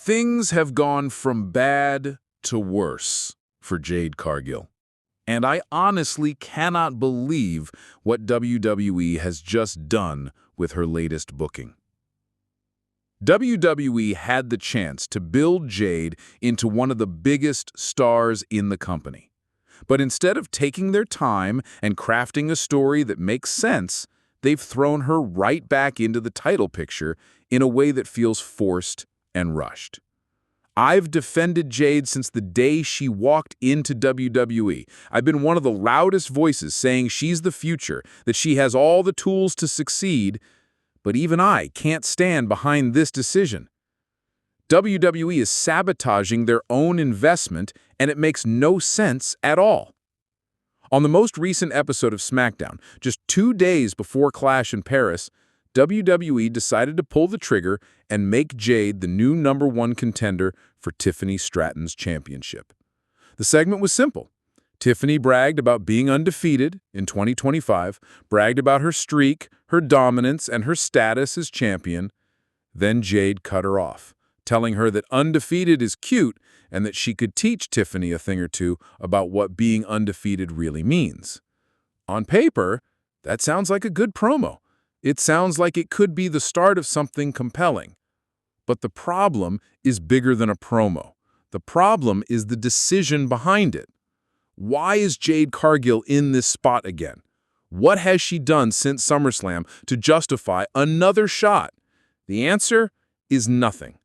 Things have gone from bad to worse for Jade Cargill. And I honestly cannot believe what WWE has just done with her latest booking. WWE had the chance to build Jade into one of the biggest stars in the company. But instead of taking their time and crafting a story that makes sense, they've thrown her right back into the title picture in a way that feels forced and rushed. I've defended Jade since the day she walked into WWE. I've been one of the loudest voices saying she's the future, that she has all the tools to succeed, but even I can't stand behind this decision. WWE is sabotaging their own investment, and it makes no sense at all. On the most recent episode of SmackDown, just 2 days before Clash in Paris, WWE decided to pull the trigger and make Jade the new #1 contender for Tiffany Stratton's championship. The segment was simple. Tiffany bragged about being undefeated in 2025, bragged about her streak, her dominance, and her status as champion. Then Jade cut her off, telling her that undefeated is cute and that she could teach Tiffany a thing or two about what being undefeated really means. On paper, that sounds like a good promo. It sounds like it could be the start of something compelling. But the problem is bigger than a promo. The problem is the decision behind it. Why is Jade Cargill in this spot again? What has she done since SummerSlam to justify another shot? The answer is nothing.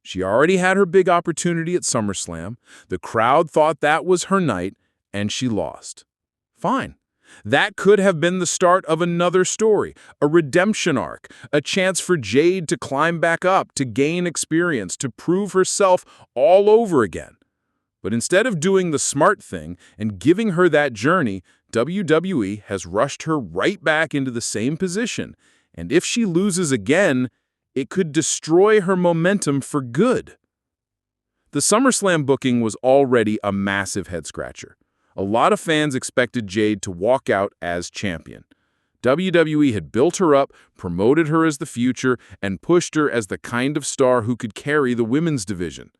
She already had her big opportunity at SummerSlam. The crowd thought that was her night, and she lost. Fine. That could have been the start of another story, a redemption arc, a chance for Jade to climb back up, to gain experience, to prove herself all over again. But instead of doing the smart thing and giving her that journey, WWE has rushed her right back into the same position. And if she loses again, it could destroy her momentum for good. The SummerSlam booking was already a massive head-scratcher. A lot of fans expected Jade to walk out as champion. WWE had built her up, promoted her as the future, and pushed her as the kind of star who could carry the women's division.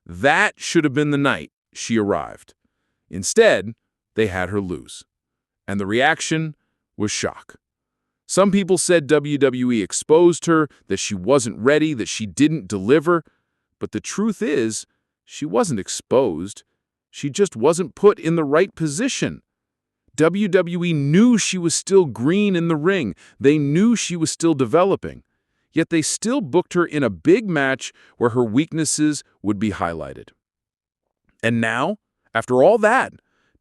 That should have been the night she arrived. Instead, they had her lose. And the reaction was shock. Some people said WWE exposed her, that she wasn't ready, that she didn't deliver. But the truth is, she wasn't exposed. She just wasn't put in the right position. WWE knew she was still green in the ring. They knew she was still developing. Yet they still booked her in a big match where her weaknesses would be highlighted. And now, after all that,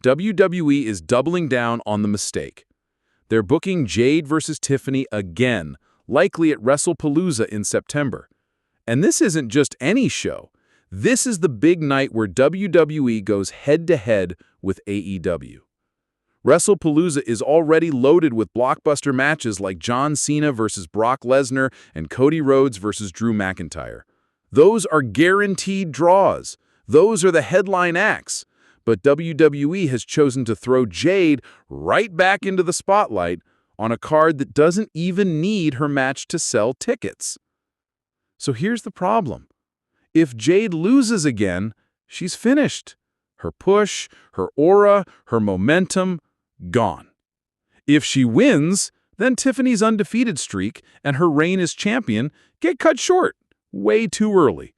WWE is doubling down on the mistake. They're booking Jade versus Tiffany again, likely at WrestlePalooza in September. And this isn't just any show. This is the big night where WWE goes head-to-head with AEW. WrestlePalooza is already loaded with blockbuster matches like John Cena versus Brock Lesnar and Cody Rhodes versus Drew McIntyre. Those are guaranteed draws. Those are the headline acts. But WWE has chosen to throw Jade right back into the spotlight on a card that doesn't even need her match to sell tickets. So here's the problem. If Jade loses again, she's finished. Her push, her aura, her momentum, gone. If she wins, then Tiffany's undefeated streak and her reign as champion get cut short, way too early.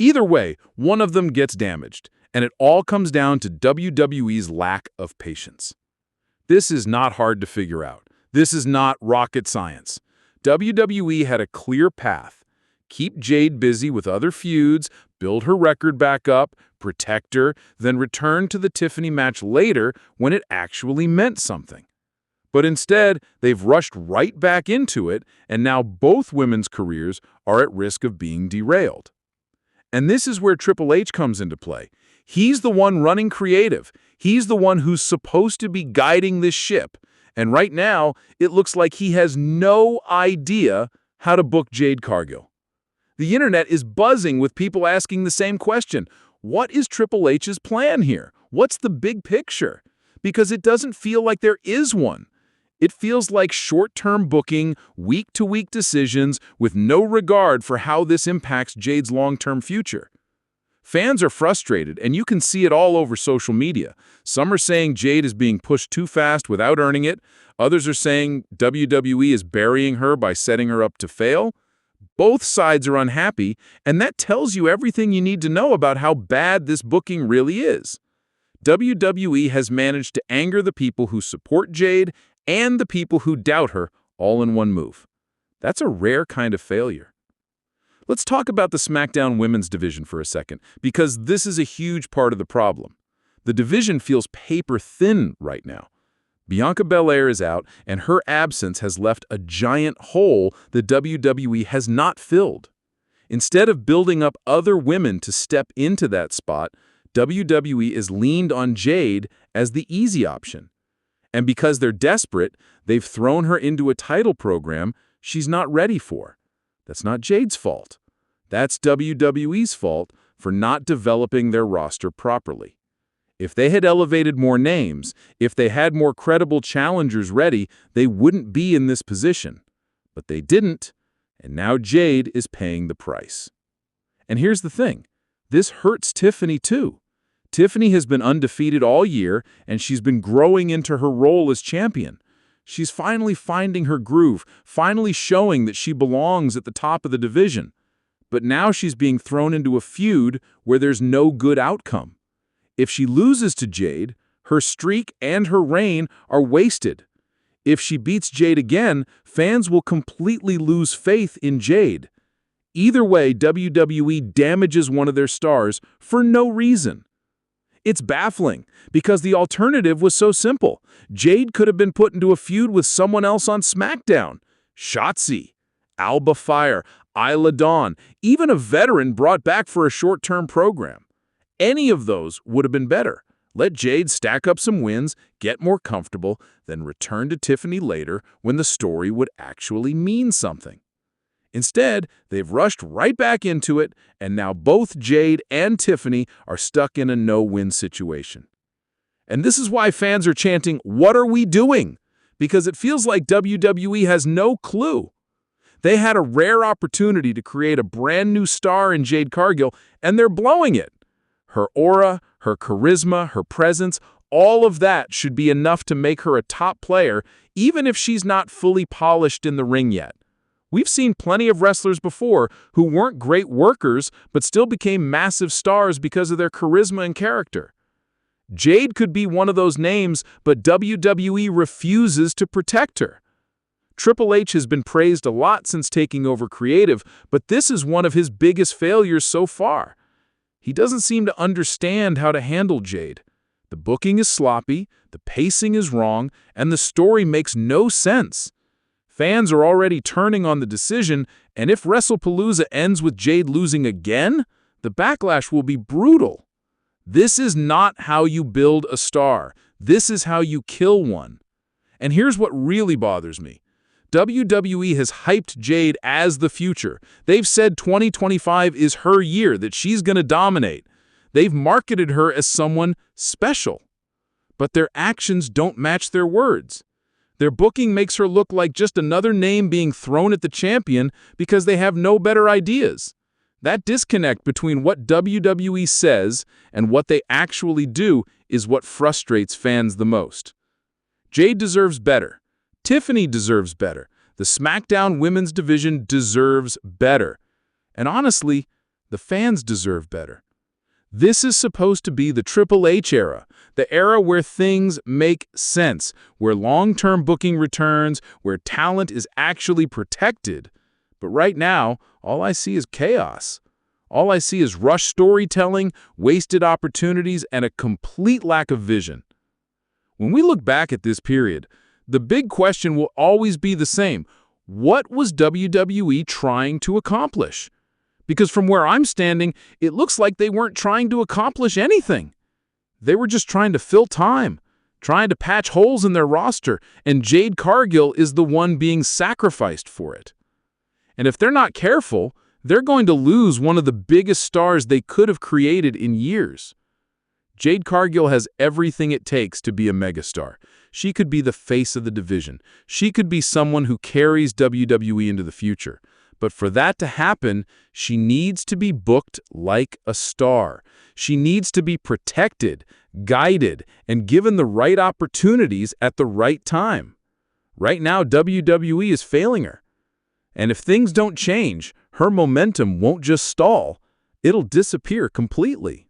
Either way, one of them gets damaged, and it all comes down to WWE's lack of patience. This is not hard to figure out. This is not rocket science. WWE had a clear path. Keep Jade busy with other feuds, build her record back up, protect her, then return to the Tiffany match later when it actually meant something. But instead, they've rushed right back into it, and now both women's careers are at risk of being derailed. And this is where Triple H comes into play. He's the one running creative. He's the one who's supposed to be guiding this ship. And right now, it looks like he has no idea how to book Jade Cargill. The internet is buzzing with people asking the same question. What is Triple H's plan here? What's the big picture? Because it doesn't feel like there is one. It feels like short-term booking, week-to-week decisions with no regard for how this impacts Jade's long-term future. Fans are frustrated, and you can see it all over social media. Some are saying Jade is being pushed too fast without earning it. Others are saying WWE is burying her by setting her up to fail. Both sides are unhappy, and that tells you everything you need to know about how bad this booking really is. WWE has managed to anger the people who support Jade and the people who doubt her all in one move. That's a rare kind of failure. Let's talk about the SmackDown women's division for a second, because this is a huge part of the problem. The division feels paper-thin right now. Bianca Belair is out, and her absence has left a giant hole the WWE has not filled. Instead of building up other women to step into that spot, WWE is leaned on Jade as the easy option. And because they're desperate, they've thrown her into a title program she's not ready for. That's not Jade's fault. That's WWE's fault for not developing their roster properly. If they had elevated more names, if they had more credible challengers ready, they wouldn't be in this position. But they didn't, and now Jade is paying the price. And here's the thing. This hurts Tiffany too. Tiffany has been undefeated all year, and she's been growing into her role as champion. She's finally finding her groove, finally showing that she belongs at the top of the division. But now she's being thrown into a feud where there's no good outcome. If she loses to Jade, her streak and her reign are wasted. If she beats Jade again, fans will completely lose faith in Jade. Either way, WWE damages one of their stars for no reason. It's baffling, because the alternative was so simple. Jade could have been put into a feud with someone else on SmackDown. Shotzi, Alba Fire, Isla Dawn, even a veteran brought back for a short-term program. Any of those would have been better. Let Jade stack up some wins, get more comfortable, then return to Tiffany later when the story would actually mean something. Instead, they've rushed right back into it, and now both Jade and Tiffany are stuck in a no-win situation. And this is why fans are chanting, "What are we doing?" Because it feels like WWE has no clue. They had a rare opportunity to create a brand new star in Jade Cargill, and they're blowing it. Her aura, her charisma, her presence, all of that should be enough to make her a top player, even if she's not fully polished in the ring yet. We've seen plenty of wrestlers before who weren't great workers but still became massive stars because of their charisma and character. Jade could be one of those names, but WWE refuses to protect her. Triple H has been praised a lot since taking over creative, but this is one of his biggest failures so far. He doesn't seem to understand how to handle Jade. The booking is sloppy, the pacing is wrong, and the story makes no sense. Fans are already turning on the decision, and if WrestlePalooza ends with Jade losing again, the backlash will be brutal. This is not how you build a star. This is how you kill one. And here's what really bothers me. WWE has hyped Jade as the future. They've said 2025 is her year, that she's going to dominate. They've marketed her as someone special. But their actions don't match their words. Their booking makes her look like just another name being thrown at the champion because they have no better ideas. That disconnect between what WWE says and what they actually do is what frustrates fans the most. Jade deserves better. Tiffany deserves better. The SmackDown women's division deserves better. And honestly, the fans deserve better. This is supposed to be the Triple H era, the era where things make sense, where long-term booking returns, where talent is actually protected. But right now, all I see is chaos. All I see is rushed storytelling, wasted opportunities, and a complete lack of vision. When we look back at this period, the big question will always be the same. What was WWE trying to accomplish? Because from where I'm standing, it looks like they weren't trying to accomplish anything. They were just trying to fill time, trying to patch holes in their roster, and Jade Cargill is the one being sacrificed for it. And if they're not careful, they're going to lose one of the biggest stars they could have created in years. Jade Cargill has everything it takes to be a megastar. She could be the face of the division. She could be someone who carries WWE into the future. But for that to happen, she needs to be booked like a star. She needs to be protected, guided, and given the right opportunities at the right time. Right now, WWE is failing her. And if things don't change, her momentum won't just stall, it'll disappear completely.